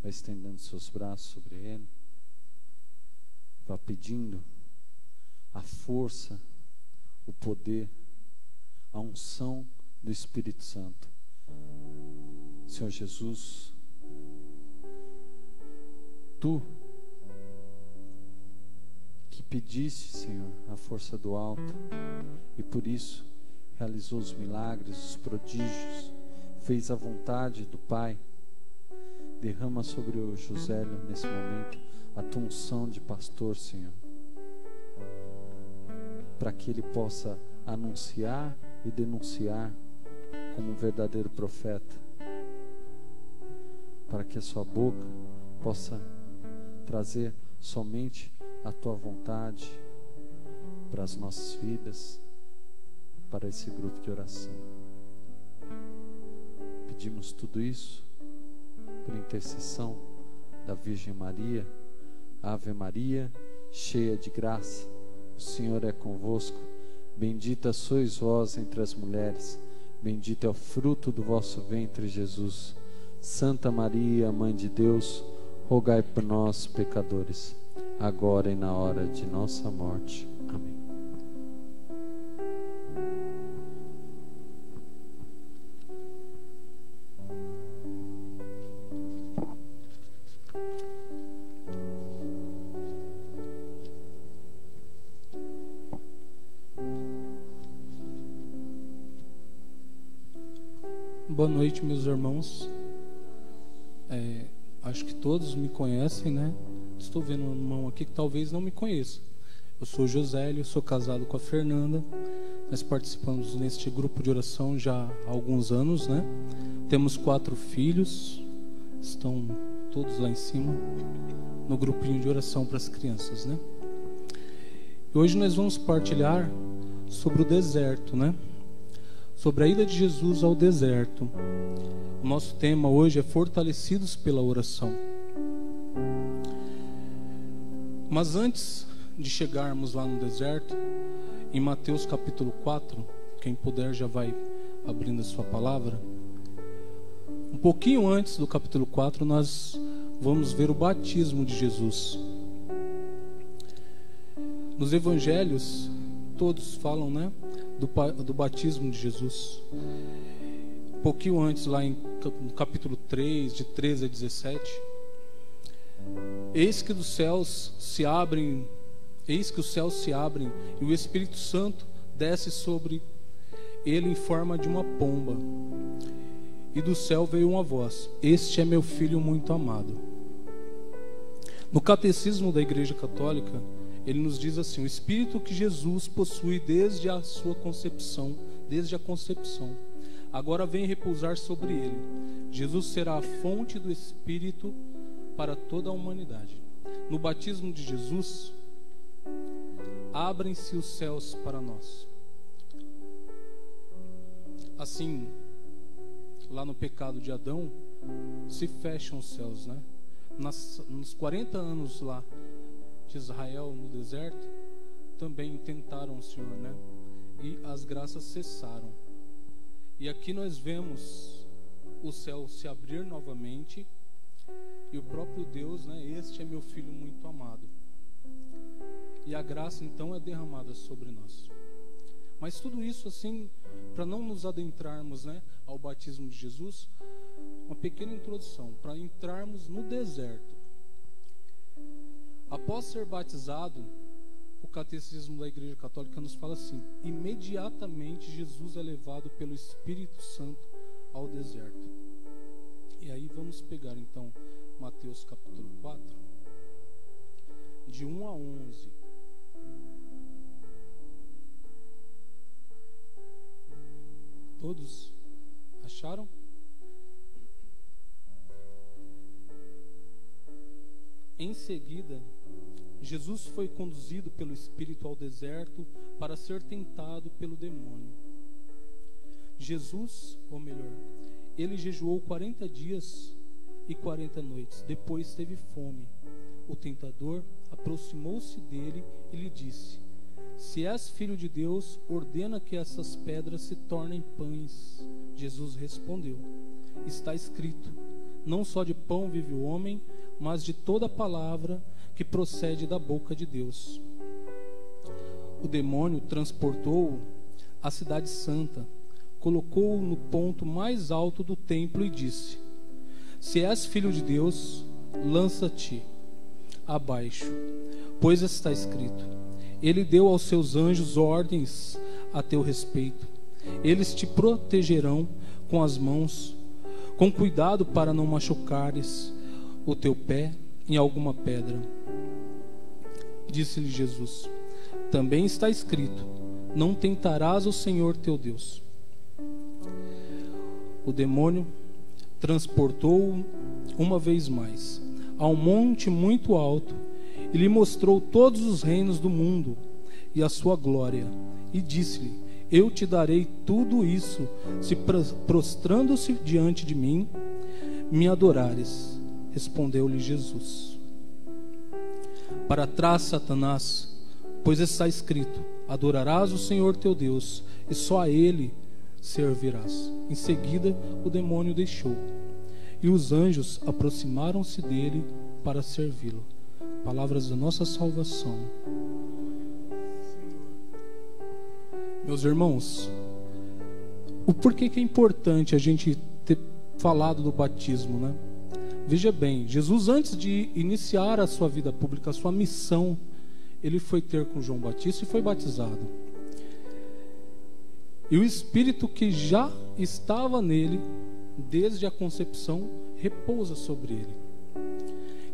vai estendendo seus braços sobre ele, vá pedindo a força, o poder, a unção do Espírito Santo. Senhor Jesus, Tu que pediste, Senhor, a força do alto, e por isso realizou os milagres, os prodígios, fez a vontade do Pai, derrama sobre o Josélio nesse momento a tua unção de pastor, Senhor, para que ele possa anunciar e denunciar como um verdadeiro profeta, para que a sua boca possa trazer somente a tua vontade para as nossas vidas, para esse grupo de oração. Pedimos tudo isso por intercessão da Virgem Maria. Ave Maria, cheia de graça, o Senhor é convosco. Bendita sois vós entre as mulheres, bendito é o fruto do vosso ventre, Jesus. Santa Maria, Mãe de Deus, rogai por nós, pecadores, agora e na hora de nossa morte. Amém. Boa noite, meus irmãos. Acho que todos me conhecem, né? Estou vendo uma mão aqui que talvez não me conheça. Eu sou o Josélio, sou casado com a Fernanda. Nós participamos neste grupo de oração já há alguns anos, né? Temos 4 filhos, estão todos lá em cima, no grupinho de oração para as crianças, né? E hoje nós vamos partilhar sobre o deserto, né? Sobre a ida de Jesus ao deserto. O nosso tema hoje é fortalecidos pela oração. Mas antes de chegarmos lá no deserto, em Mateus capítulo 4, quem puder já vai abrindo a sua palavra. Um pouquinho antes do capítulo 4, nós vamos ver o batismo de Jesus. Nos evangelhos, todos falam, né, do batismo de Jesus. Um pouquinho antes, lá no capítulo 3, de 13 a 17, eis que os céus se abrem e o Espírito Santo desce sobre ele em forma de uma pomba, e do céu veio uma voz: este é meu filho muito amado. No catecismo da Igreja Católica, ele nos diz assim: o Espírito que Jesus possui desde a sua concepção, agora vem repousar sobre ele. Jesus será a fonte do Espírito para toda a humanidade. No batismo de Jesus, abrem-se os céus para nós. Assim, lá no pecado de Adão, se fecham os céus, né? Nos 40 anos lá de Israel no deserto, também tentaram o Senhor, né? E as graças cessaram. E aqui nós vemos o céu se abrir novamente e o próprio Deus, né? Este é meu filho muito amado. E a graça então é derramada sobre nós. Mas tudo isso assim, para não nos adentrarmos, né, ao batismo de Jesus, uma pequena introdução, para entrarmos no deserto. Após ser batizado, o catecismo da Igreja Católica nos fala assim: imediatamente Jesus é levado pelo Espírito Santo ao deserto. E aí vamos pegar então Mateus capítulo 4, de 1 a 11. Todos acharam? Em seguida, Jesus foi conduzido pelo Espírito ao deserto para ser tentado pelo demônio. Jesus, ou melhor, ele jejuou 40 dias e 40 noites. Depois teve fome. O tentador aproximou-se dele e lhe disse: se és filho de Deus, ordena que essas pedras se tornem pães. Jesus respondeu: está escrito: não só de pão vive o homem, mas de toda palavra que procede da boca de Deus. O demônio transportou-o à cidade santa, colocou-o no ponto mais alto do templo e disse: se és filho de Deus, lança-te abaixo, pois está escrito: ele deu aos seus anjos ordens a teu respeito. Eles te protegerão com as mãos, com cuidado para não machucares o teu pé em alguma pedra. Disse-lhe Jesus: também está escrito: não tentarás o Senhor teu Deus. O demônio transportou-o uma vez mais a um monte muito alto e lhe mostrou todos os reinos do mundo e a sua glória, e disse-lhe: eu te darei tudo isso, se prostrando-se diante de mim, me adorares. Respondeu-lhe Jesus: para trás, Satanás, pois está escrito: adorarás o Senhor teu Deus, e só a Ele servirás. Em seguida, o demônio deixou, e os anjos aproximaram-se dele para servi-lo. Palavras da nossa salvação. Meus irmãos, o porquê que é importante a gente ter falado do batismo, né? Veja bem, Jesus, antes de iniciar a sua vida pública, a sua missão, ele foi ter com João Batista e foi batizado. E o Espírito que já estava nele, desde a concepção, repousa sobre ele.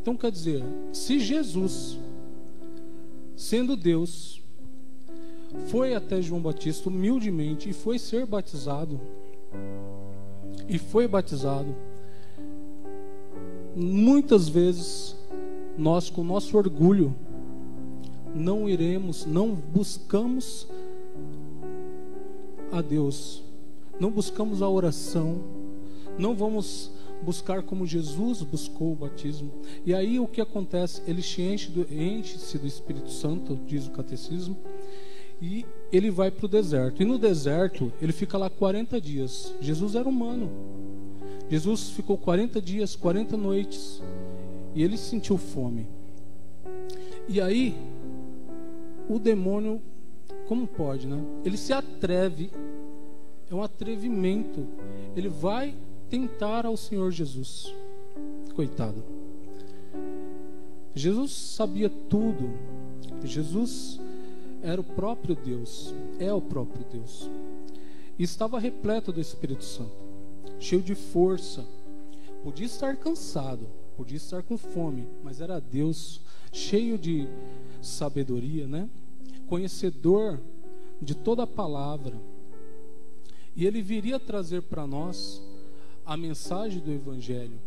Então quer dizer, se Jesus, sendo Deus, foi até João Batista humildemente e foi ser batizado, muitas vezes nós, com nosso orgulho, não buscamos a Deus, não buscamos a oração, não vamos buscar como Jesus buscou o batismo. E aí o que acontece? Ele enche-se do Espírito Santo, diz o catecismo, e ele vai para o deserto. E no deserto ele fica lá 40 dias. Jesus era humano. Jesus ficou 40 dias, 40 noites, e ele sentiu fome. E aí o demônio, como pode, né? Ele se atreve, é um atrevimento. Ele vai tentar ao Senhor Jesus. Coitado. Jesus sabia tudo. Jesus era o próprio Deus, é o próprio Deus. E estava repleto do Espírito Santo, cheio de força. Podia estar cansado, podia estar com fome, mas era Deus, cheio de sabedoria, né? Conhecedor de toda a palavra. E ele viria trazer para nós a mensagem do Evangelho,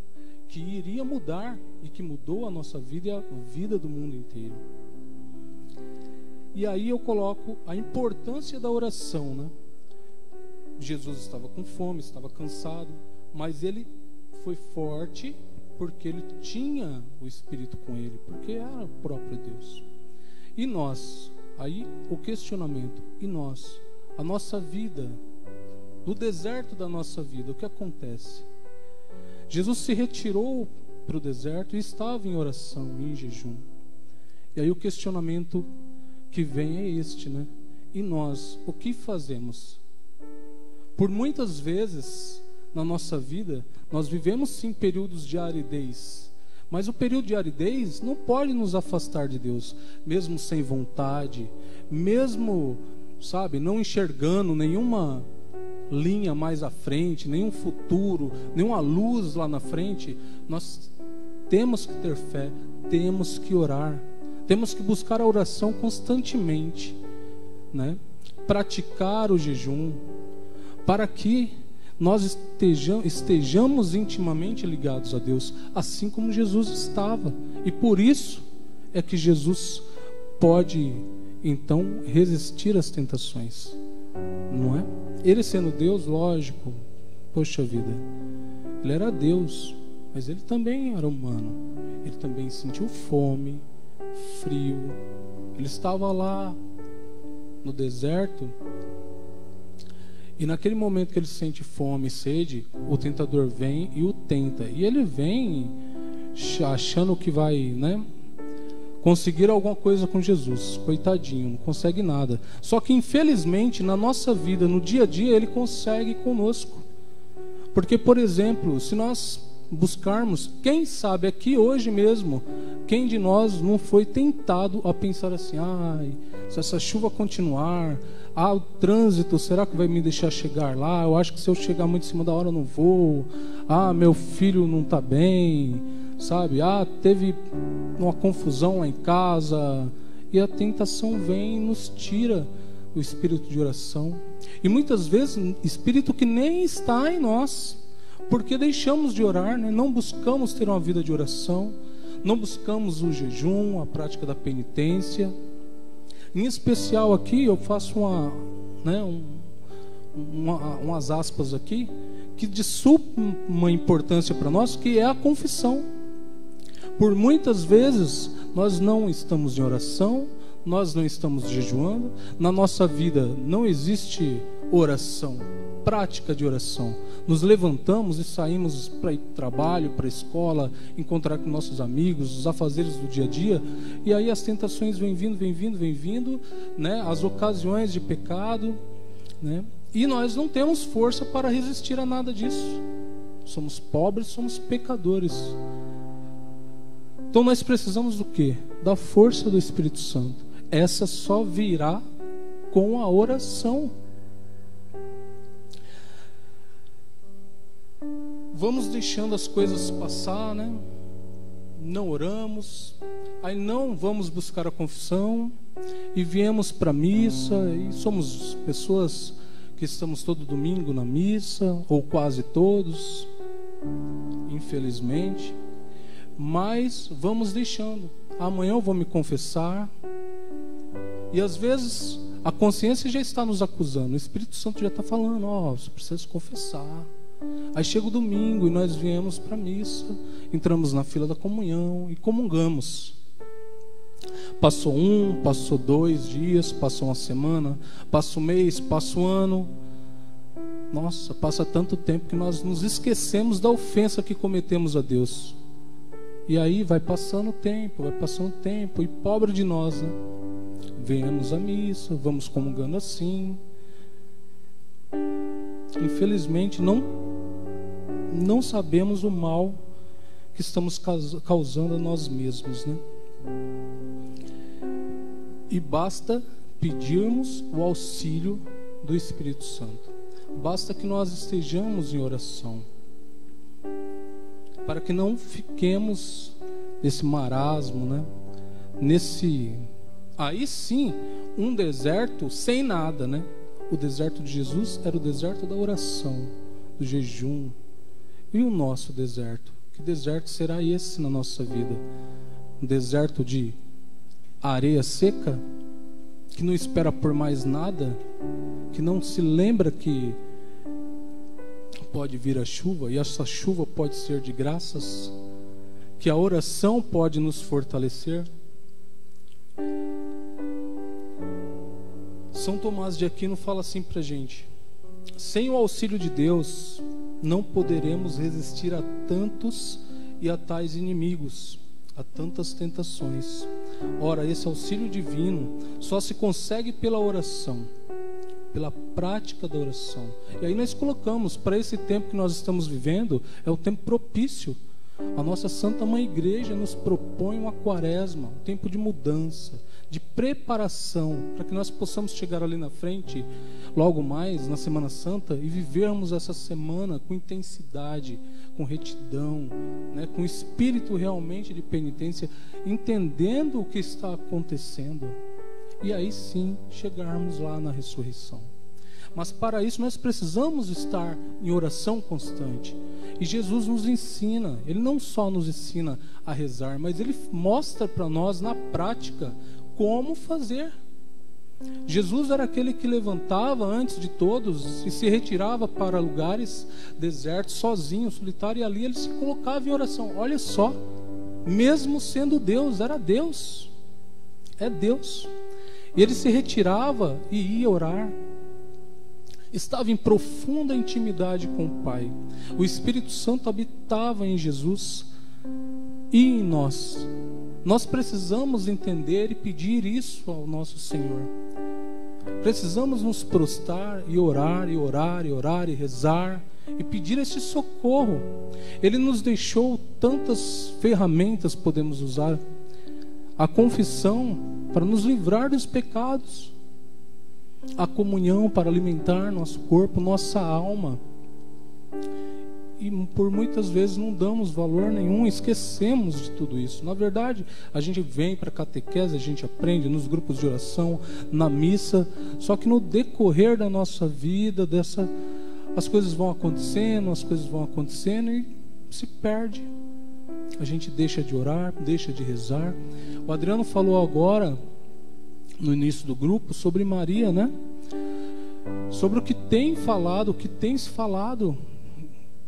que iria mudar e que mudou a nossa vida e a vida do mundo inteiro. E aí eu coloco a importância da oração, né? Jesus estava com fome, estava cansado, mas ele foi forte porque ele tinha o Espírito com ele, porque era o próprio Deus. E nós, aí o questionamento, e nós, a nossa vida, do deserto da nossa vida, o que acontece? Jesus se retirou para o deserto e estava em oração, em jejum. E aí o questionamento que vem é este, né? E nós, o que fazemos? Por muitas vezes na nossa vida, nós vivemos sim períodos de aridez, mas o período de aridez não pode nos afastar de Deus, mesmo sem vontade, mesmo, sabe, não enxergando nenhuma linha mais à frente, nenhum futuro, nenhuma luz lá na frente. Nós temos que ter fé, temos que orar, temos que buscar a oração constantemente, né? Praticar o jejum, para que nós estejamos intimamente ligados a Deus, assim como Jesus estava. E por isso é que Jesus pode então resistir às tentações, não é? Ele sendo Deus, lógico, poxa vida, ele era Deus, mas ele também era humano. Ele também sentiu fome, frio. Ele estava lá no deserto E naquele momento que ele sente fome e sede, o tentador vem e o tenta. E ele vem achando que vai, conseguir alguma coisa com Jesus. Coitadinho, não consegue nada. Só que infelizmente na nossa vida, no dia a dia, ele consegue conosco. Porque, por exemplo, se nós buscarmos, quem sabe aqui hoje mesmo, quem de nós não foi tentado a pensar assim: ai, se essa chuva continuar, o trânsito, será que vai me deixar chegar lá? Eu acho que se eu chegar muito em cima da hora eu não vou. Meu filho não está bem, sabe? Teve uma confusão lá em casa. E a tentação vem e nos tira o espírito de oração. E muitas vezes, espírito que nem está em nós, porque deixamos de orar, não buscamos ter uma vida de oração, não buscamos o jejum, a prática da penitência. Em especial aqui, eu faço umas aspas aqui, que de suma importância para nós, que é a confissão. Por muitas vezes, nós não estamos em oração, nós não estamos jejuando, na nossa vida não existe oração, prática de oração. Nos levantamos e saímos para ir para o trabalho, para a escola, encontrar com nossos amigos, os afazeres do dia a dia, e aí as tentações vêm vindo, as ocasiões de pecado, e nós não temos força para resistir a nada disso. Somos pobres, somos pecadores. Então nós precisamos do quê? Da força do Espírito Santo. Essa só virá com a oração. Vamos deixando as coisas passar, não oramos, aí não vamos buscar a confissão, e viemos para a missa, e somos pessoas que estamos todo domingo na missa, ou quase todos, infelizmente, mas vamos deixando. Amanhã eu vou me confessar, e às vezes a consciência já está nos acusando, o Espírito Santo já está falando: você precisa se confessar. Aí chega o domingo e nós viemos para a missa, entramos na fila da comunhão e comungamos. Passou passou 2 dias, passou uma semana, passa um mês, passa um ano. Nossa, passa tanto tempo que nós nos esquecemos da ofensa que cometemos a Deus. E aí vai passando o tempo, e pobre de nós, Viemos à missa, vamos comungando assim. Infelizmente não sabemos o mal que estamos causando a nós mesmos, E basta pedirmos o auxílio do Espírito Santo. Basta que nós estejamos em oração, para que não fiquemos nesse marasmo, aí sim, um deserto sem nada, O deserto de Jesus era o deserto da oração, do jejum. E o nosso deserto? Que deserto será esse na nossa vida? Um deserto de areia seca, que não espera por mais nada, que não se lembra que pode vir a chuva, e essa chuva pode ser de graças, que a oração pode nos fortalecer. São Tomás de Aquino fala assim pra gente: sem o auxílio de Deus, não poderemos resistir a tantos e a tais inimigos, a tantas tentações. Ora, esse auxílio divino só se consegue pela oração, pela prática da oração. E aí nós colocamos, para esse tempo que nós estamos vivendo, é o tempo propício. A nossa Santa Mãe Igreja nos propõe uma quaresma, um tempo de mudança, de preparação, para que nós possamos chegar ali na frente, logo mais, na Semana Santa, e vivermos essa semana com intensidade, com retidão, com espírito realmente de penitência, entendendo o que está acontecendo, e aí sim chegarmos lá na ressurreição. Mas para isso nós precisamos estar em oração constante. E Jesus nos ensina, Ele não só nos ensina a rezar, mas Ele mostra para nós na prática como fazer. Jesus era aquele que levantava antes de todos e se retirava para lugares desertos, sozinho, solitário, e ali Ele se colocava em oração. Olha só, mesmo sendo Deus, era Deus, é Deus. E Ele se retirava e ia orar. estava em profunda intimidade com o Pai. O Espírito Santo habitava em Jesus e em nós. Nós precisamos entender e pedir isso ao nosso Senhor. Precisamos nos prostrar e orar, e orar, e orar, e rezar, e pedir esse socorro. Ele nos deixou tantas ferramentas, podemos usar. A confissão para nos livrar dos pecados. A comunhão para alimentar nosso corpo, nossa alma. E por muitas vezes não damos valor nenhum, esquecemos de tudo isso. Na verdade, a gente vem para a catequese, a gente aprende nos grupos de oração, na missa, só que no decorrer da nossa vida, as coisas vão acontecendo e se perde. A gente deixa de orar, deixa de rezar. O Adriano falou agora, no início do grupo, sobre Maria, né? Sobre o que tem falado, o que tem se falado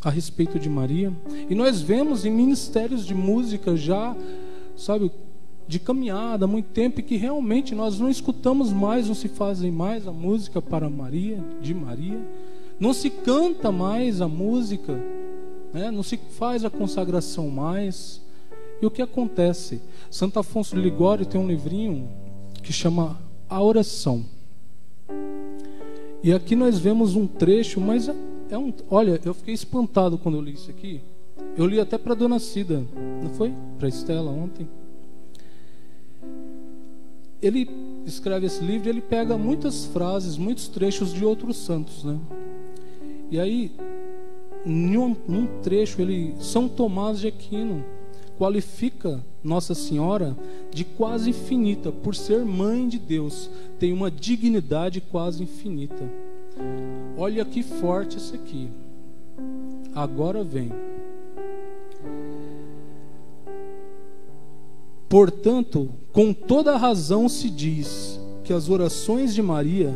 a respeito de Maria. E nós vemos em ministérios de música já, sabe, de caminhada há muito tempo, e que realmente nós não escutamos mais, não se fazem mais a música para Maria, de Maria. Não se canta mais a música, né? Não se faz a consagração mais. E o que acontece? Santo Afonso de Ligório tem um livrinho que chama A Oração. E aqui nós vemos um trecho, mas olha, eu fiquei espantado quando eu li isso aqui. Eu li até para Dona Cida, não foi? Para Estela ontem. Ele escreve esse livro e ele pega muitas frases, muitos trechos de outros santos, né? E aí, num trecho, São Tomás de Aquino qualifica Nossa Senhora de quase infinita, por ser mãe de Deus, tem uma dignidade quase infinita. Olha que forte isso aqui. Agora vem. Portanto, com toda razão se diz que as orações de Maria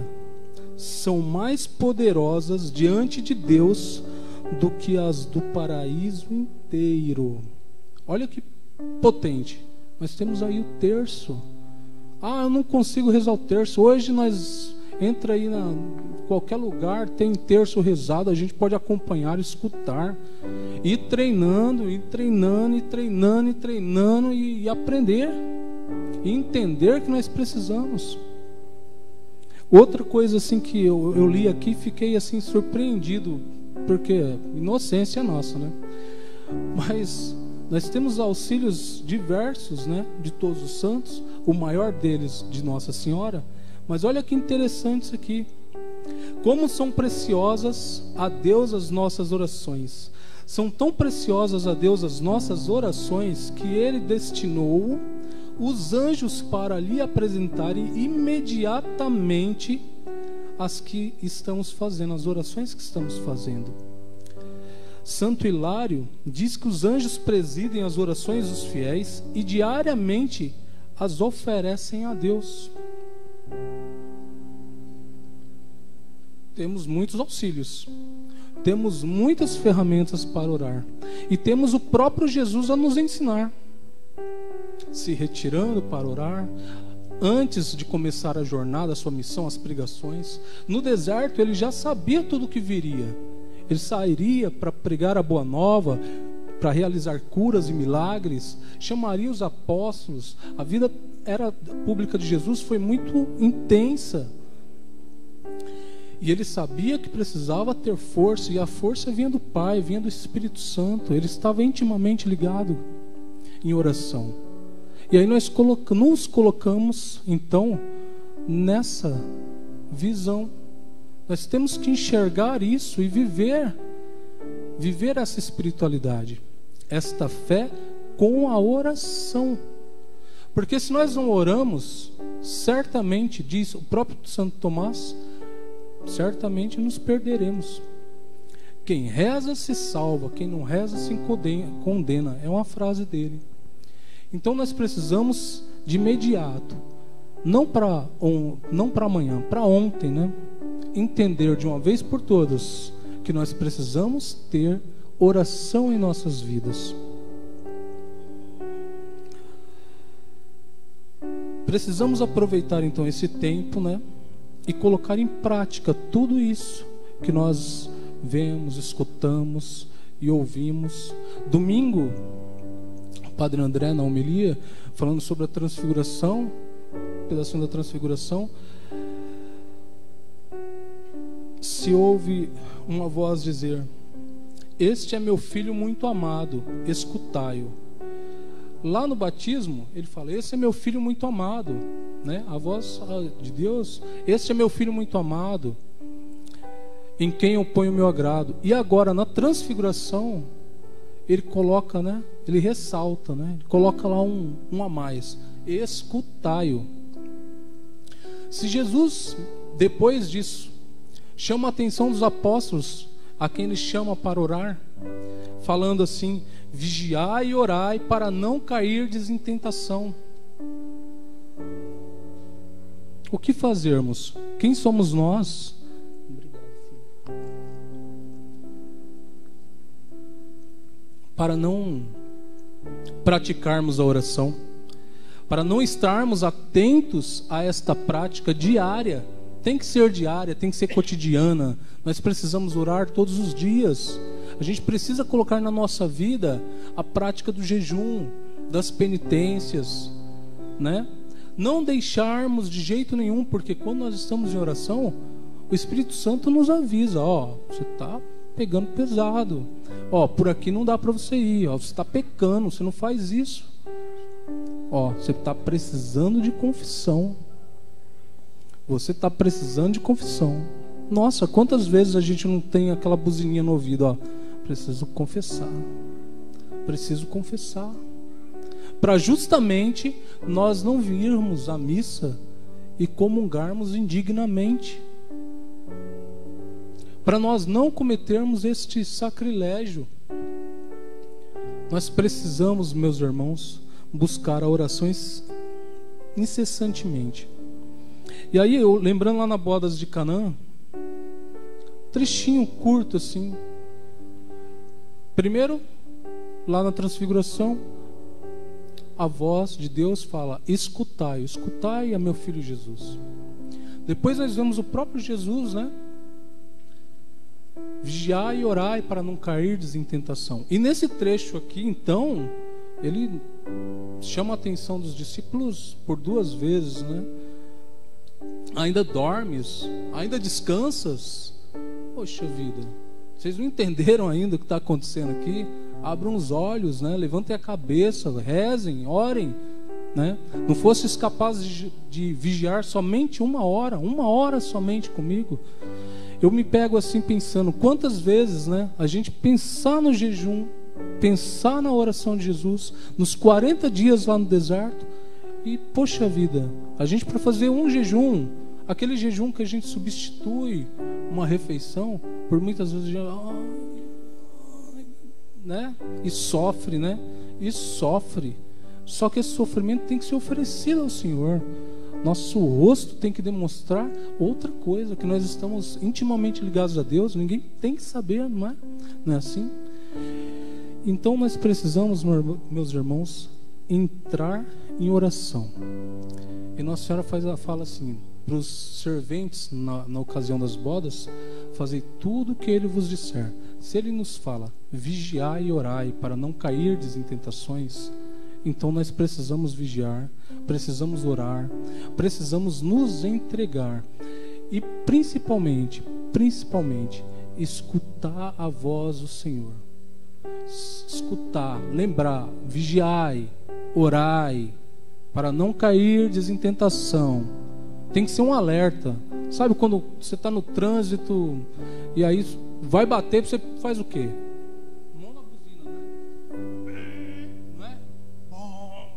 são mais poderosas diante de Deus do que as do paraíso inteiro. Olha que potente. Nós temos aí o terço. Eu não consigo rezar o terço. Hoje nós entra aí em qualquer lugar, tem terço rezado, a gente pode acompanhar, escutar, ir treinando e aprender e entender que nós precisamos. Outra coisa assim que eu li aqui, fiquei assim surpreendido, porque inocência nossa, né? Mas nós temos auxílios diversos, né, de todos os santos, o maior deles de Nossa Senhora. Mas olha que interessante isso aqui. Como são preciosas a Deus as nossas orações. São tão preciosas a Deus as nossas orações que Ele destinou os anjos para lhe apresentarem imediatamente as que estamos fazendo, as orações que estamos fazendo. Santo Hilário diz que os anjos presidem as orações dos fiéis e diariamente as oferecem a Deus. Temos muitos auxílios, temos muitas ferramentas para orar, e temos o próprio Jesus a nos ensinar, se retirando para orar, antes de começar a jornada, a sua missão, as pregações. No deserto ele já sabia tudo o que viria. Ele sairia para pregar a boa nova, para realizar curas e milagres, chamaria os apóstolos. A vida pública de Jesus foi muito intensa. E ele sabia que precisava ter força, e a força vinha do Pai, vinha do Espírito Santo. Ele estava intimamente ligado em oração. E aí nós nos colocamos, então, nessa visão. Nós temos que enxergar isso e viver essa espiritualidade, esta fé com a oração. Porque se nós não oramos, certamente, diz o próprio Santo Tomás, certamente nos perderemos. Quem reza se salva, quem não reza se condena. É uma frase dele. Então nós precisamos de imediato, não para amanhã, para ontem, né? Entender de uma vez por todas que nós precisamos ter oração em nossas vidas. Precisamos aproveitar então esse tempo, né? E colocar em prática tudo isso que nós vemos, escutamos e ouvimos. Domingo, o Padre André, na homilia, falando sobre a transfiguração, um pedacinho da transfiguração, se ouve uma voz dizer: este é meu filho muito amado, escutai-o. Lá no batismo, ele fala: esse é meu filho muito amado, né? A voz de Deus: este é meu filho muito amado, em quem eu ponho o meu agrado. E agora, na transfiguração, ele coloca, né? Ele ressalta, né? Ele coloca lá um a mais: escutai-o. Se Jesus, depois disso, chama a atenção dos apóstolos, a quem ele chama para orar, falando assim: vigiai e orai para não cairdes em tentação. O que fazermos? Quem somos nós? Para não praticarmos a oração, para não estarmos atentos a esta prática diária. Tem que ser diária, tem que ser cotidiana. Nós precisamos orar todos os dias. A gente precisa colocar na nossa vida a prática do jejum, das penitências, né? Não deixarmos de jeito nenhum, porque quando nós estamos em oração, o Espírito Santo nos avisa: ó, você está pegando pesado, ó, por aqui não dá para você ir, ó, você está pecando, você não faz isso, ó, você está precisando de confissão, você está precisando de confissão. Nossa, quantas vezes a gente não tem aquela buzininha no ouvido, ó, preciso confessar, para justamente nós não virmos à missa e comungarmos indignamente, para nós não cometermos este sacrilégio. Nós precisamos, meus irmãos, buscar a oração incessantemente. E aí, eu lembrando lá na Bodas de Canaã, trechinho curto assim. Primeiro, lá na transfiguração, a voz de Deus fala: escutai, escutai a meu filho Jesus. Depois nós vemos o próprio Jesus, né? Vigiai e orai para não cairdes em tentação. E nesse trecho aqui, então, ele chama a atenção dos discípulos por 2 vezes, né? Ainda dormes? Ainda descansas? Poxa vida, vocês não entenderam ainda o que está acontecendo aqui? Abram os olhos, né? Levantem a cabeça, rezem, orem, né? Não fosses capazes de vigiar somente 1 hora somente comigo. Eu me pego assim pensando, quantas vezes, né, a gente pensar no jejum, pensar na oração de Jesus, nos 40 dias lá no deserto, e poxa vida, a gente, para fazer um jejum, aquele jejum que a gente substitui uma refeição, por muitas vezes já, né? E sofre, né? E sofre. Só que esse sofrimento tem que ser oferecido ao Senhor. Nosso rosto tem que demonstrar outra coisa, que nós estamos intimamente ligados a Deus. Ninguém tem que saber, não é? Não é assim? Então nós precisamos, meus irmãos, entrar em oração. E Nossa Senhora fala assim para os serventes na ocasião das bodas: fazei tudo o que Ele vos disser. Se Ele nos fala: vigiai e orai para não cairdes em tentações, então nós precisamos vigiar, precisamos orar, precisamos nos entregar e principalmente, escutar a voz do Senhor. Escutar, lembrar, vigiai, orai, para não cairdes em tentação. Tem que ser um alerta. Sabe quando você está no trânsito e aí vai bater, você faz o quê? Mão na buzina, né? Não é?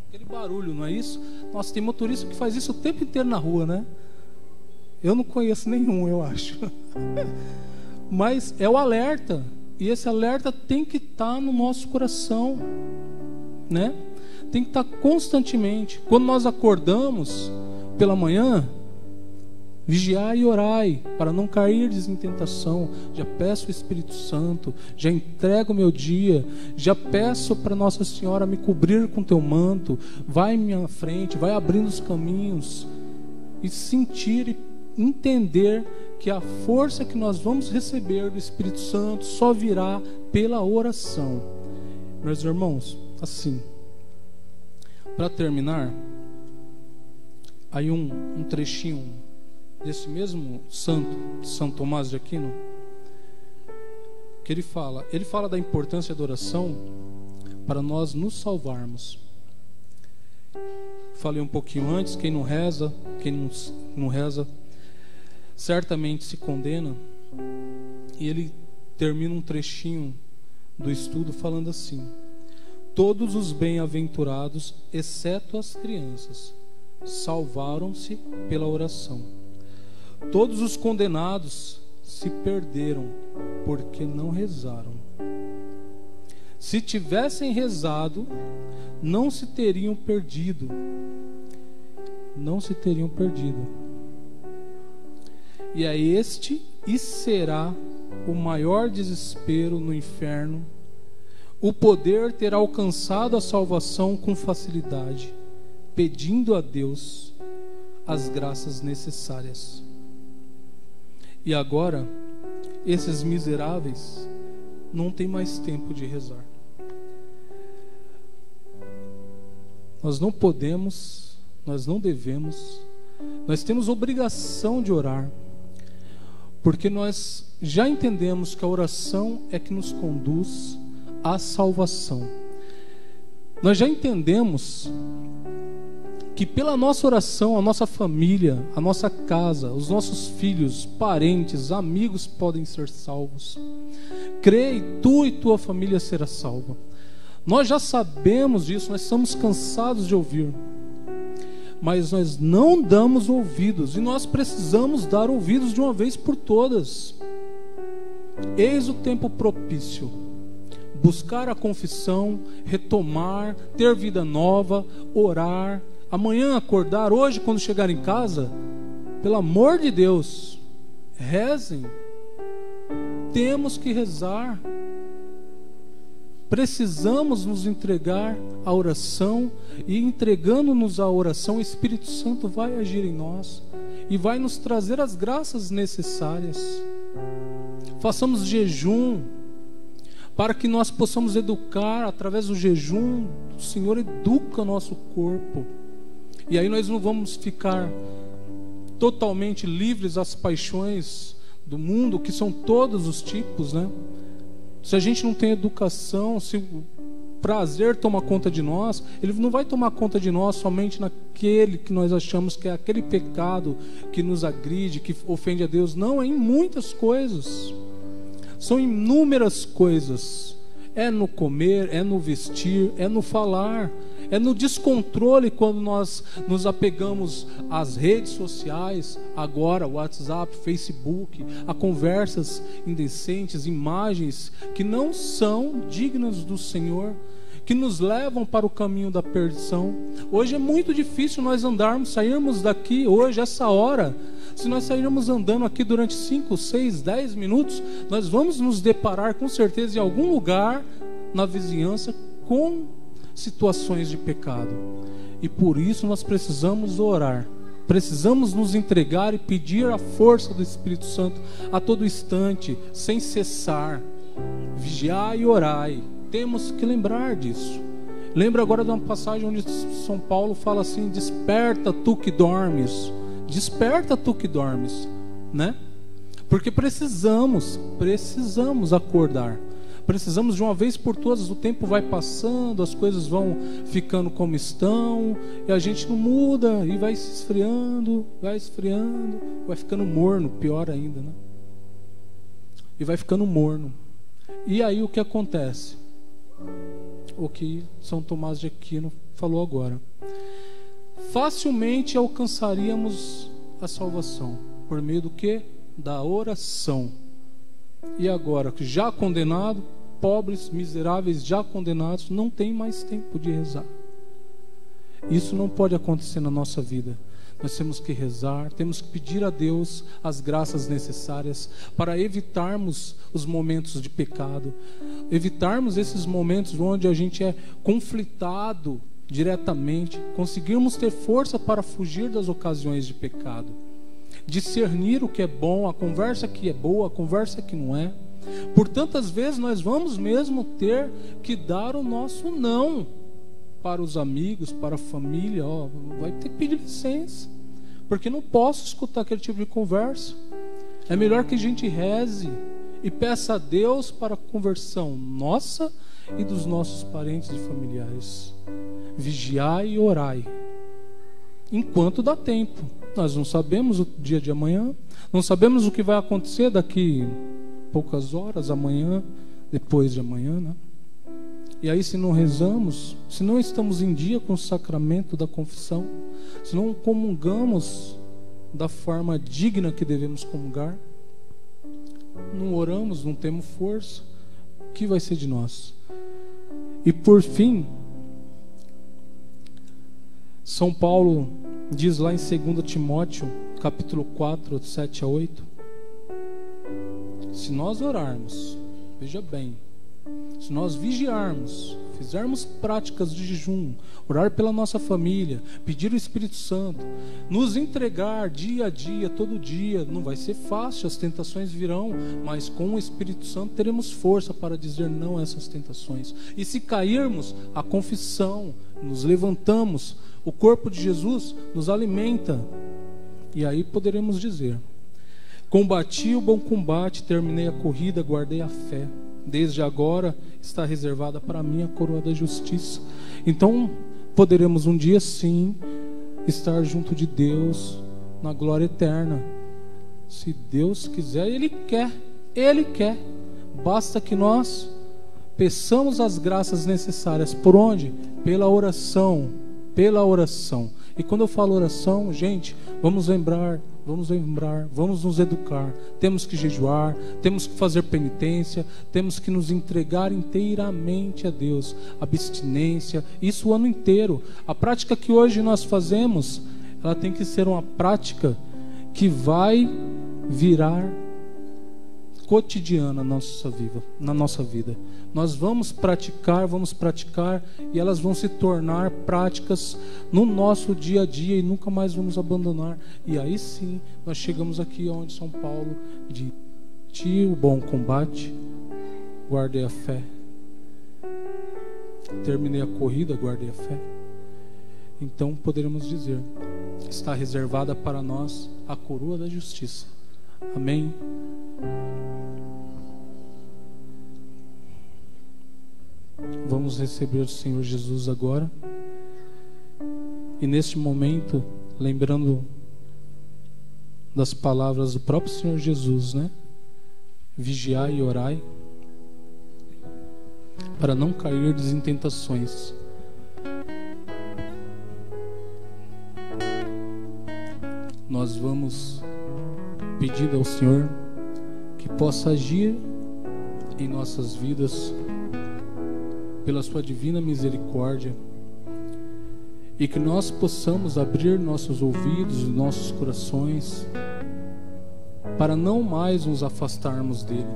Aquele barulho, não é isso? Nossa, tem motorista que faz isso o tempo inteiro na rua, né? Eu não conheço nenhum, eu acho. Mas é o alerta. E esse alerta tem que estar no nosso coração, né? Tem que estar constantemente. Quando nós acordamos pela manhã, vigiai e orai para não cairdes em tentação. Já peço o Espírito Santo, já entrego o meu dia, já peço para Nossa Senhora me cobrir com teu manto. Vai em minha frente, vai abrindo os caminhos. E sentir entender que a força que nós vamos receber do Espírito Santo só virá pela oração. Meus irmãos, assim, para terminar, aí um trechinho desse mesmo santo, São Tomás de Aquino, que ele fala da importância da oração para nós nos salvarmos. Falei um pouquinho antes, quem não reza certamente se condena. E ele termina um trechinho do estudo falando assim: todos os bem-aventurados, exceto as crianças, salvaram-se pela oração. Todos os condenados se perderam porque não rezaram. Se tivessem rezado, não se teriam perdido. Não se teriam perdido. E é este e será o maior desespero no inferno, o poder ter alcançado a salvação com facilidade, pedindo a Deus as graças necessárias. E agora, esses miseráveis não têm mais tempo de rezar. Nós não podemos, nós não devemos, nós temos obrigação de orar, porque nós já entendemos que a oração é que nos conduz à salvação. Nós já entendemos que pela nossa oração, a nossa família, a nossa casa, os nossos filhos, parentes, amigos podem ser salvos. Crê e tua família será salva. Nós já sabemos disso, nós estamos cansados de ouvir, mas nós não damos ouvidos, e nós precisamos dar ouvidos de uma vez por todas. Eis o tempo propício: buscar a confissão, retomar, ter vida nova, orar. Amanhã acordar, hoje quando chegar em casa, pelo amor de Deus, rezem. Temos que rezar. Precisamos nos entregar à oração, e entregando-nos à oração, o Espírito Santo vai agir em nós e vai nos trazer as graças necessárias. Façamos jejum para que nós possamos educar. Através do jejum, o Senhor educa nosso corpo, e aí nós não vamos ficar totalmente livres das paixões do mundo, que são todos os tipos, né? Se a gente não tem educação, se o prazer toma conta de nós, ele não vai tomar conta de nós somente naquele que nós achamos que é aquele pecado que nos agride, que ofende a Deus. Não, é em muitas coisas. São inúmeras coisas. É no comer, é no vestir, é no falar, é no descontrole quando nós nos apegamos às redes sociais, agora WhatsApp, Facebook, a conversas indecentes, imagens que não são dignas do Senhor, que nos levam para o caminho da perdição. Hoje é muito difícil nós sairmos daqui hoje, essa hora. Se nós sairmos andando aqui durante 5, 6, 10 minutos, nós vamos nos deparar com certeza em algum lugar na vizinhança com situações de pecado. E por isso nós precisamos orar, precisamos nos entregar e pedir a força do Espírito Santo a todo instante, sem cessar. Vigiai e orai. Temos que lembrar disso. Lembra agora de uma passagem onde São Paulo fala assim: desperta tu que dormes. Desperta tu que dormes, né? Porque precisamos acordar. Precisamos de uma vez por todas. O tempo vai passando, as coisas vão ficando como estão, e a gente não muda, e vai se esfriando, vai ficando morno, pior ainda, né? E vai ficando morno. E aí o que acontece? O que São Tomás de Aquino falou agora: facilmente alcançaríamos a salvação por meio do quê? Da oração. E agora, já condenado, pobres, miseráveis, já condenados, não tem mais tempo de rezar. Isso não pode acontecer na nossa vida. Nós temos que rezar, temos que pedir a Deus as graças necessárias para evitarmos os momentos de pecado, evitarmos esses momentos onde a gente é conflitado diretamente, conseguirmos ter força para fugir das ocasiões de pecado. discernir o que é bom, a conversa que é boa, a conversa que não é. Por tantas vezes nós vamos mesmo ter que dar o nosso não para os amigos, para a família. Vai ter que pedir licença, porque não posso escutar aquele tipo de conversa. É melhor que a gente reze e peça a Deus para a conversão nossa e dos nossos parentes e familiares. Vigiai e orai enquanto dá tempo. Nós não sabemos o dia de amanhã, não sabemos o que vai acontecer daqui poucas horas, amanhã, depois de amanhã, né? E aí, se não rezamos, se não estamos em dia com o sacramento da confissão, se não comungamos da forma digna que devemos comungar, não oramos, não temos força, o que vai ser de nós? E por fim, São Paulo diz lá em 2 Timóteo, capítulo 4, 7 a 8, se nós orarmos, veja bem, se nós vigiarmos, fizermos práticas de jejum, orar pela nossa família, pedir o Espírito Santo, nos entregar dia a dia, todo dia, não vai ser fácil, as tentações virão, mas com o Espírito Santo teremos força para dizer não a essas tentações. E se cairmos, a confissão, nos levantamos, o corpo de Jesus nos alimenta, e aí poderemos dizer: combati o bom combate, terminei a corrida, guardei a fé. Desde agora está reservada para mim a coroa da justiça. Então poderemos um dia sim estar junto de Deus na glória eterna. Se Deus quiser, Ele quer. Ele quer. Basta que nós peçamos as graças necessárias. Por onde? Pela oração. Pela oração. E quando eu falo oração, gente, vamos lembrar, vamos nos educar. Temos que jejuar, temos que fazer penitência, temos que nos entregar inteiramente a Deus. Abstinência, isso o ano inteiro. A prática que hoje nós fazemos, ela tem que ser uma prática que vai virar cotidiana na nossa vida. Nós vamos praticar e elas vão se tornar práticas no nosso dia a dia e nunca mais vamos abandonar. E aí sim nós chegamos aqui onde São Paulo diz: combati o bom combate, guardei a fé, terminei a corrida, guardei a fé. Então poderemos dizer: está reservada para nós a coroa da justiça. Amém? Vamos receber o Senhor Jesus agora. E neste momento, lembrando das palavras do próprio Senhor Jesus, né? Vigiai e orai, para não cairdes em tentações. Nós vamos pedir ao Senhor que possa agir em nossas vidas pela sua divina misericórdia, e que nós possamos abrir nossos ouvidos e nossos corações para não mais nos afastarmos dele,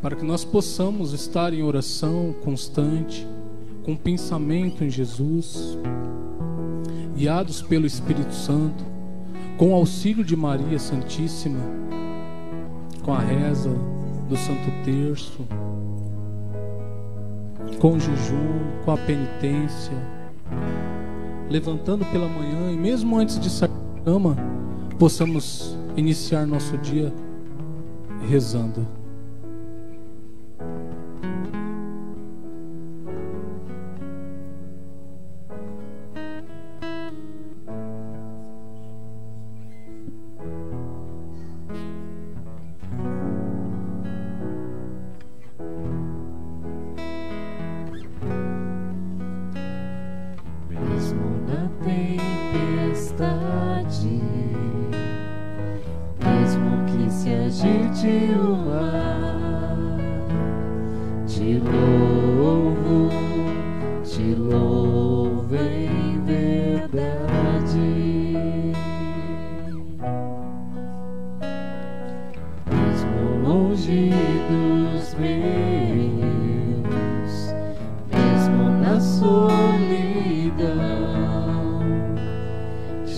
para que nós possamos estar em oração constante, com pensamento em Jesus, guiados pelo Espírito Santo, com o auxílio de Maria Santíssima, com a reza do Santo Terço, com o jejum, com a penitência, levantando pela manhã, e mesmo antes de sair da cama, possamos iniciar nosso dia rezando.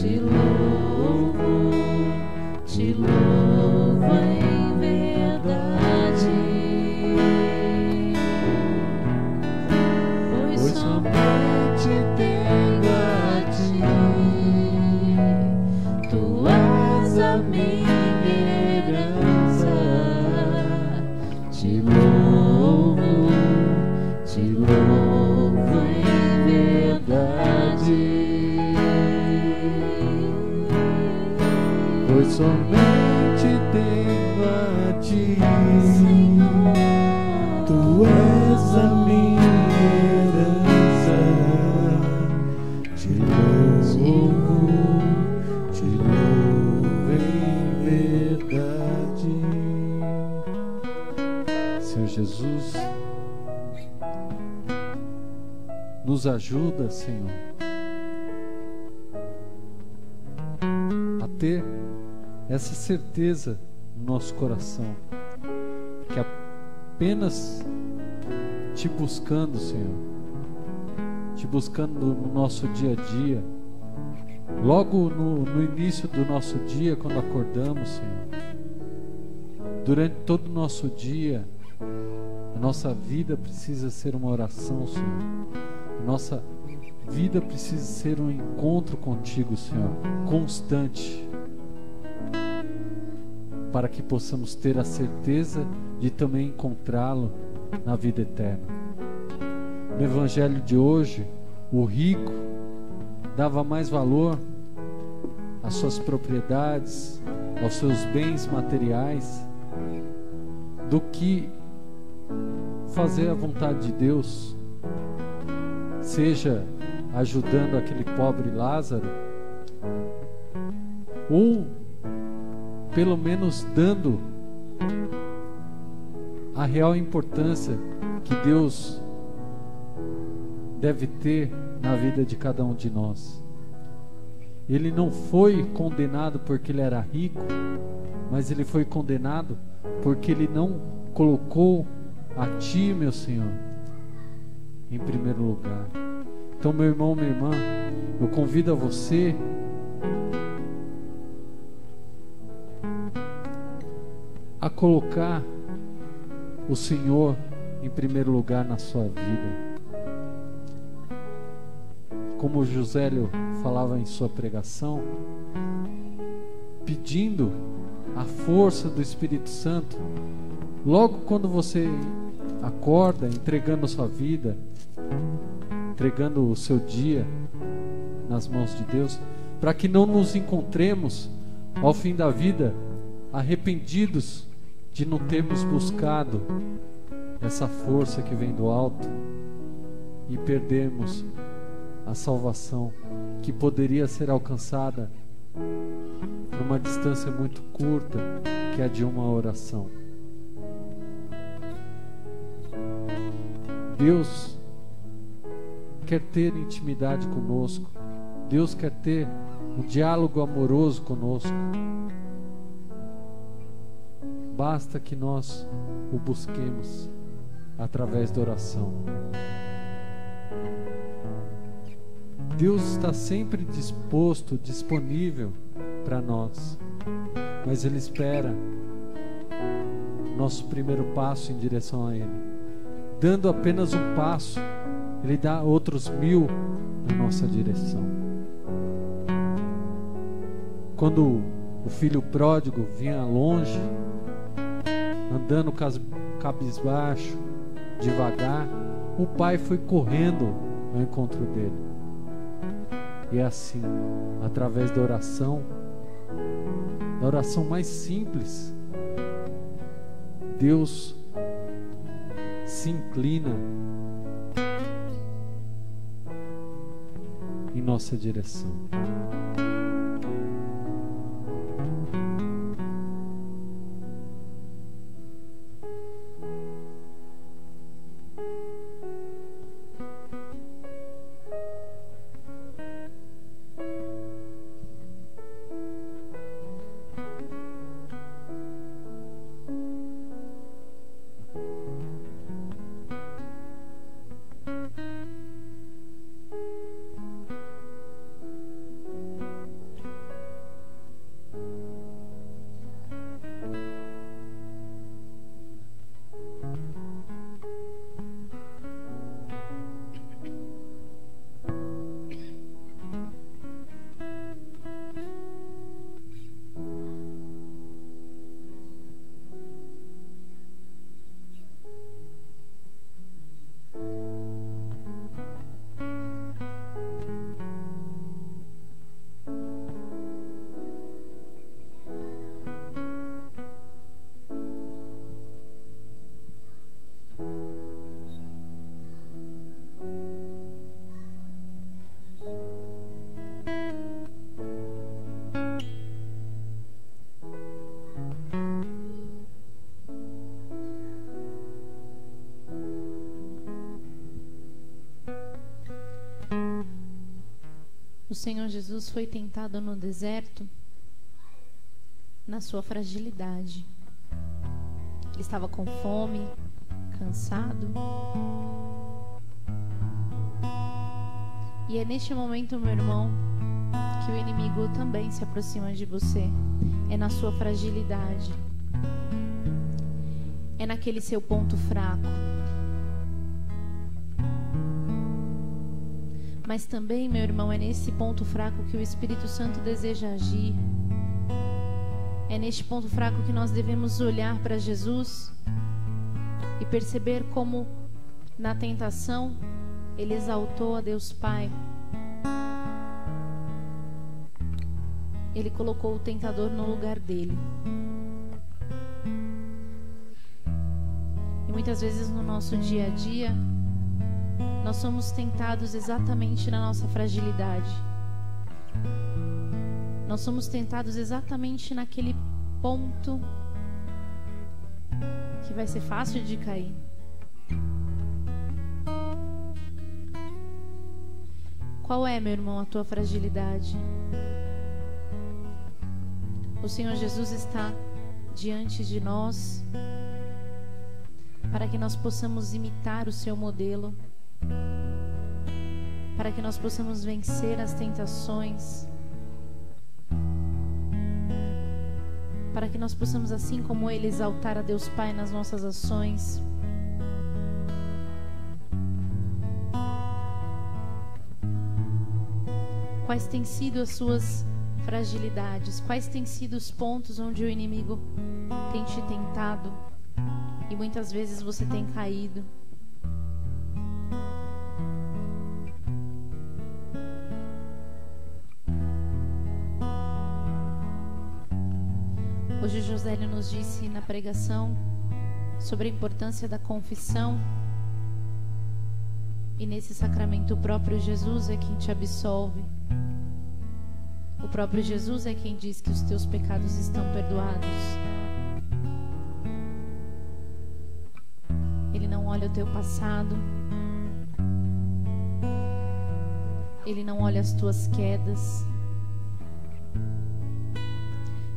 Te louvo. Te louvo em verdade, pois somente tenho a Ti. Tu és a minha herança. Te louvo em verdade. Senhor Jesus, nos ajuda, Senhor, a ter essa certeza no nosso coração, que apenas Te buscando, Senhor, Te buscando no nosso dia a dia, logo no início do nosso dia, quando acordamos, Senhor, durante todo o nosso dia, a nossa vida precisa ser uma oração, Senhor. A nossa vida precisa ser um encontro contigo, Senhor, constante, para que possamos ter a certeza de também encontrá-lo na vida eterna. No Evangelho de hoje, o rico dava mais valor às suas propriedades, aos seus bens materiais, do que fazer a vontade de Deus, seja ajudando aquele pobre Lázaro, ou pelo menos dando a real importância que Deus deve ter na vida de cada um de nós. Ele não foi condenado porque ele era rico, mas ele foi condenado porque ele não colocou a Ti, meu Senhor, em primeiro lugar. Então, meu irmão, minha irmã, eu convido a você a colocar o Senhor em primeiro lugar na sua vida. Como o Josélio falava em sua pregação, pedindo a força do Espírito Santo, logo quando você acorda, entregando a sua vida, entregando o seu dia nas mãos de Deus, para que não nos encontremos ao fim da vida arrependidos de não termos buscado essa força que vem do alto e perdermos a salvação que poderia ser alcançada por uma distância muito curta, que é a de uma oração. Deus quer ter intimidade conosco. Deus quer ter um diálogo amoroso conosco. Basta que nós o busquemos através da oração. Deus está sempre disposto, disponível para nós, mas Ele espera nosso primeiro passo em direção a Ele. Dando apenas um passo, Ele dá outros 1000 na nossa direção. Quando o filho pródigo vinha longe, andando cabisbaixo, devagar, o pai foi correndo ao encontro dele. E é assim, através da oração mais simples, Deus se inclina em nossa direção. O Senhor Jesus foi tentado no deserto na sua fragilidade. Ele estava com fome, cansado. E é neste momento, meu irmão, que o inimigo também se aproxima de você. É na sua fragilidade. É naquele seu ponto fraco. Mas também, meu irmão, é nesse ponto fraco que o Espírito Santo deseja agir. É neste ponto fraco que nós devemos olhar para Jesus e perceber como, na tentação, ele exaltou a Deus Pai. Ele colocou o tentador no lugar dele. E muitas vezes no nosso dia a dia, nós somos tentados exatamente na nossa fragilidade. Nós somos tentados exatamente naquele ponto que vai ser fácil de cair. Qual é, meu irmão, a tua fragilidade? O Senhor Jesus está diante de nós para que nós possamos imitar o seu modelo, para que nós possamos vencer as tentações, para que nós possamos, assim como Ele, exaltar a Deus Pai nas nossas ações. Quais têm sido as suas fragilidades? Quais têm sido os pontos onde o inimigo tem te tentado e muitas vezes você tem caído? Hoje o Josélio nos disse na pregação sobre a importância da confissão. E nesse sacramento o próprio Jesus é quem te absolve. O próprio Jesus é quem diz que os teus pecados estão perdoados. Ele não olha o teu passado. Ele não olha as tuas quedas.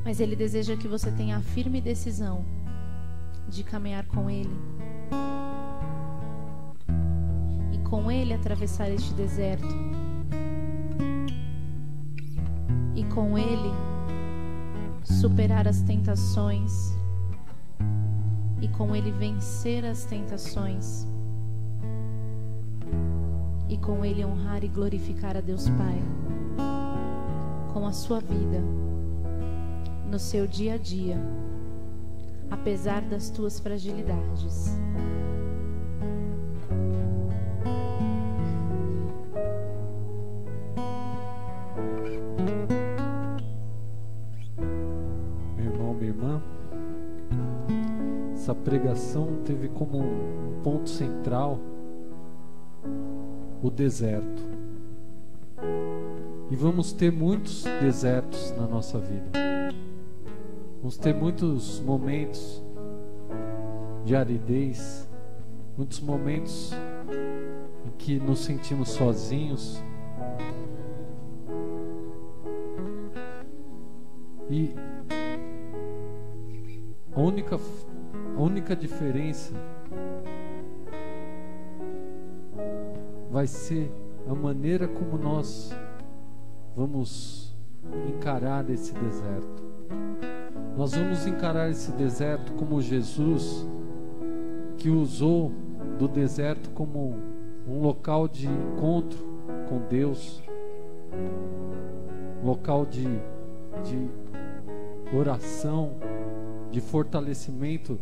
Mas Ele deseja que você tenha a firme decisão de caminhar com Ele. E com Ele atravessar este deserto. E com Ele superar as tentações. E com Ele vencer as tentações. E com Ele honrar e glorificar a Deus Pai. Com a sua vida. No seu dia a dia, apesar das tuas fragilidades. Meu irmão, minha irmã, essa pregação teve como um ponto central o deserto. E vamos ter muitos desertos na nossa vida. Vamos ter muitos momentos de aridez, muitos momentos em que nos sentimos sozinhos. E a única diferença vai ser a maneira como nós vamos encarar esse deserto. Nós vamos encarar esse deserto como Jesus, que usou do deserto como um local de encontro com Deus, local de oração, de fortalecimento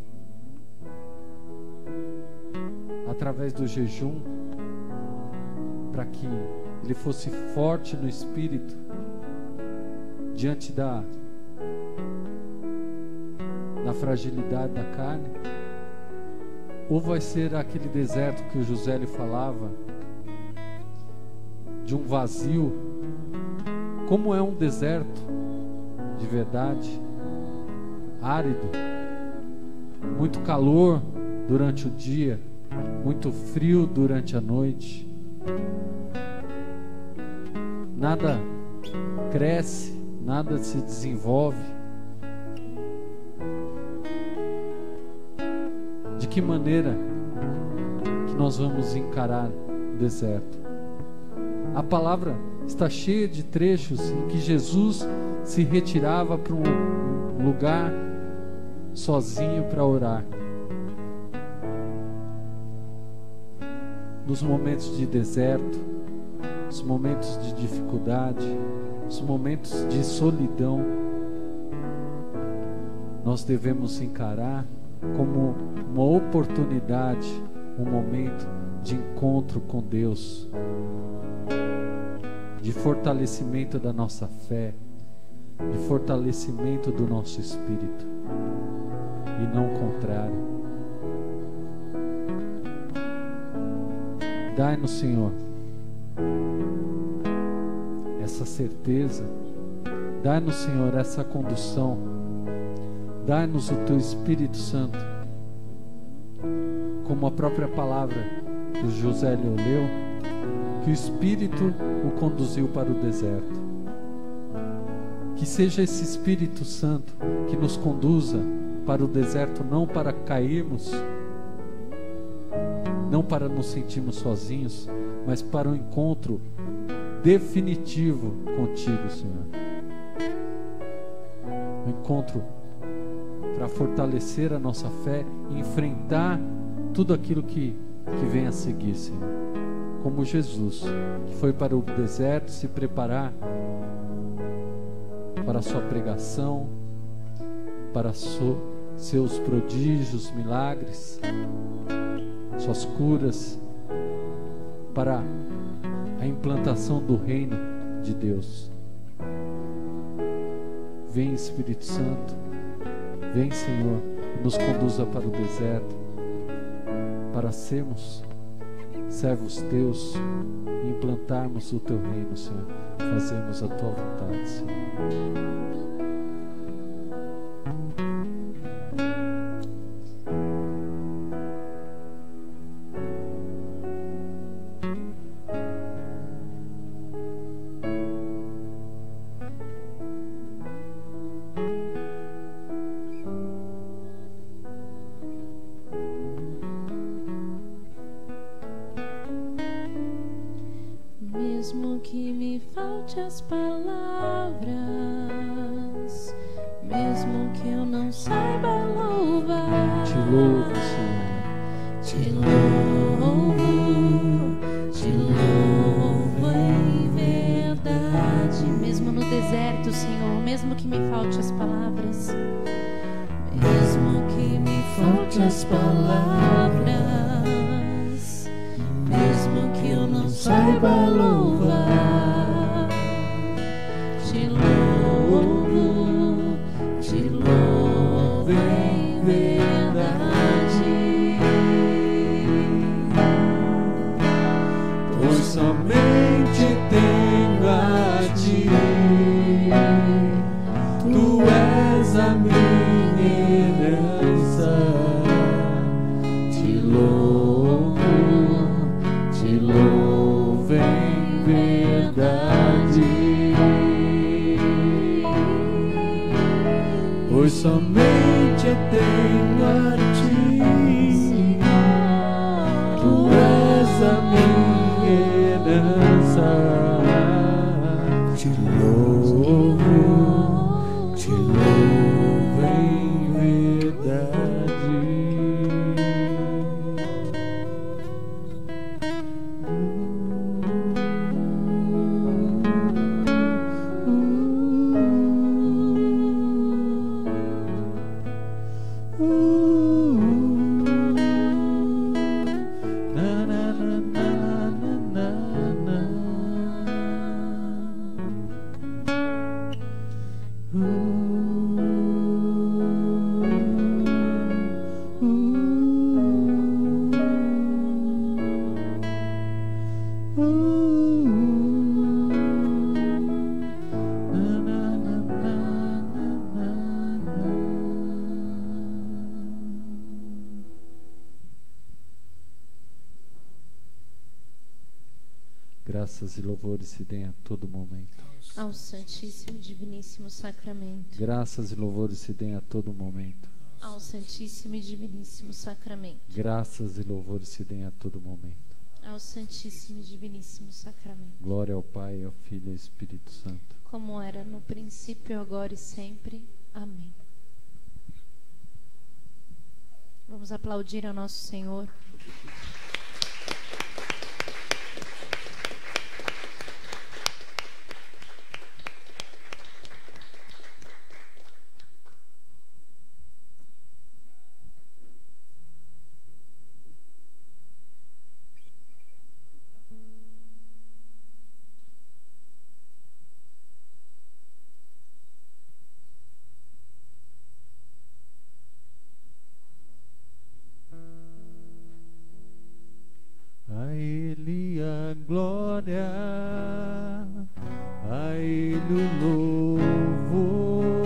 através do jejum, para que ele fosse forte no espírito diante da fragilidade da carne. Ou vai ser aquele deserto que o Josélio falava, de um vazio. Como é um deserto de verdade, árido, muito calor durante o dia, muito frio durante a noite. nada cresce, nada se desenvolve. De que maneira que nós vamos encarar o deserto? A palavra está cheia de trechos em que Jesus se retirava para um lugar sozinho para orar. Nos momentos de deserto, nos momentos de dificuldade, nos momentos de solidão, nós devemos encarar como uma oportunidade, um momento de encontro com Deus, de fortalecimento da nossa fé, de fortalecimento do nosso espírito, e não o contrário. Dai-nos, Senhor, essa certeza, dai-nos, Senhor, essa condução, dai-nos o Teu Espírito Santo, como a própria palavra que o José leu, que o Espírito o conduziu para o deserto. Que seja esse Espírito Santo que nos conduza para o deserto, não para cairmos, não para nos sentirmos sozinhos, mas para um encontro definitivo contigo, Senhor. Um encontro para fortalecer a nossa fé e enfrentar tudo aquilo que vem a seguir, Senhor. Como Jesus, que foi para o deserto se preparar para a sua pregação, para seus prodígios, milagres, suas curas, para a implantação do reino de Deus. Vem, Espírito Santo, vem, Senhor, e nos conduza para o deserto, para sermos servos Teus e implantarmos o Teu reino, Senhor, fazermos a Tua vontade, Senhor. Mesmo que me falte as palavras, mesmo que eu não saiba louvar, Te louvo, Senhor. te louvo em verdade. Mesmo no deserto, Senhor, mesmo que me falte as palavras, mesmo que me falte as palavras, mesmo que eu não saiba louvar, te louvo em verdade. Pois somente tenho a Ti, Tu és a minha herança. Te louvo em verdade. Pois somente tenho a Ti, Tu és a minha herança. Te louvo em verdade. Na, na, na, na. Graças e louvores se deem a todo momento. Ao Santíssimo e Diviníssimo Sacramento. Graças e louvores se deem a todo momento. Ao Santíssimo e Diviníssimo Sacramento. Graças e louvores se deem a todo momento. Ao Santíssimo e Diviníssimo Sacramento. Glória ao Pai, ao Filho e ao Espírito Santo. Como era no princípio, agora e sempre. Amém. Vamos aplaudir ao nosso Senhor. A Ele a glória, a Ele o louvor,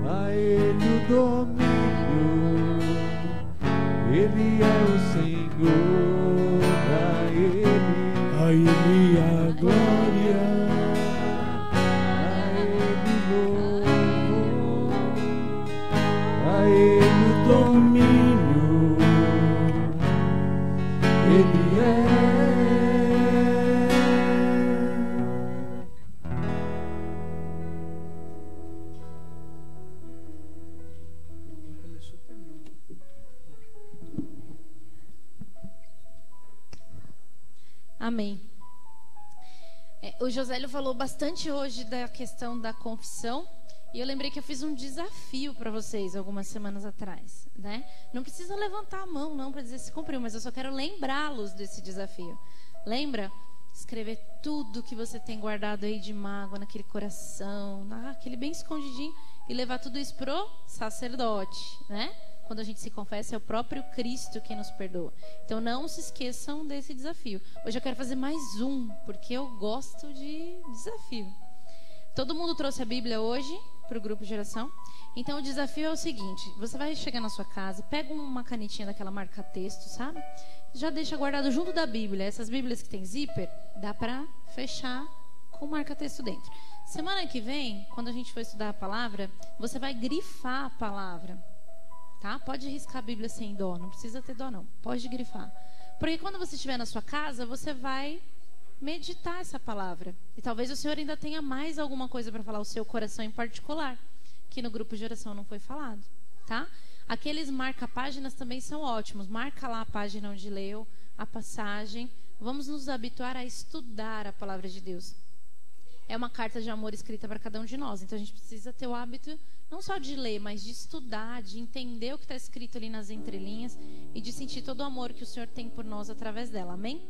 a Ele o domínio, Ele é o Senhor, a Ele a glória, a Ele o louvor, a Ele o domínio. Ele é. Amém. O Josélio falou bastante hoje da questão da confissão. E eu lembrei que eu fiz um desafio para vocês algumas semanas atrás, né? Não precisa levantar a mão não para dizer se cumpriu, mas eu só quero lembrá-los desse desafio. Lembra? Escrever tudo que você tem guardado aí de mágoa naquele coração, aquele bem escondidinho, e levar tudo isso pro sacerdote, né? Quando a gente se confessa, é o próprio Cristo quem nos perdoa. Então não se esqueçam desse desafio. Hoje eu quero fazer mais um, porque eu gosto de desafio. Todo mundo trouxe a Bíblia hoje para o grupo de oração. Então o desafio é o seguinte: você vai chegar na sua casa, pega uma canetinha daquela marca-texto, sabe? Já deixa guardado junto da Bíblia. Essas Bíblias que tem zíper, dá para fechar com marca-texto dentro. Semana que vem, quando a gente for estudar a palavra, você vai grifar a palavra, tá? Pode riscar a Bíblia sem dó, não precisa ter dó não, pode grifar. Porque quando você estiver na sua casa, você vai meditar essa palavra. E talvez o Senhor ainda tenha mais alguma coisa para falar ao seu coração em particular, que no grupo de oração não foi falado, tá? Aqueles marca-páginas também são ótimos. Marca lá a página onde leu, a passagem. Vamos nos habituar a estudar a palavra de Deus. É uma carta de amor escrita para cada um de nós. Então a gente precisa ter o hábito não só de ler, mas de estudar, de entender o que está escrito ali nas entrelinhas e de sentir todo o amor que o Senhor tem por nós através dela. Amém?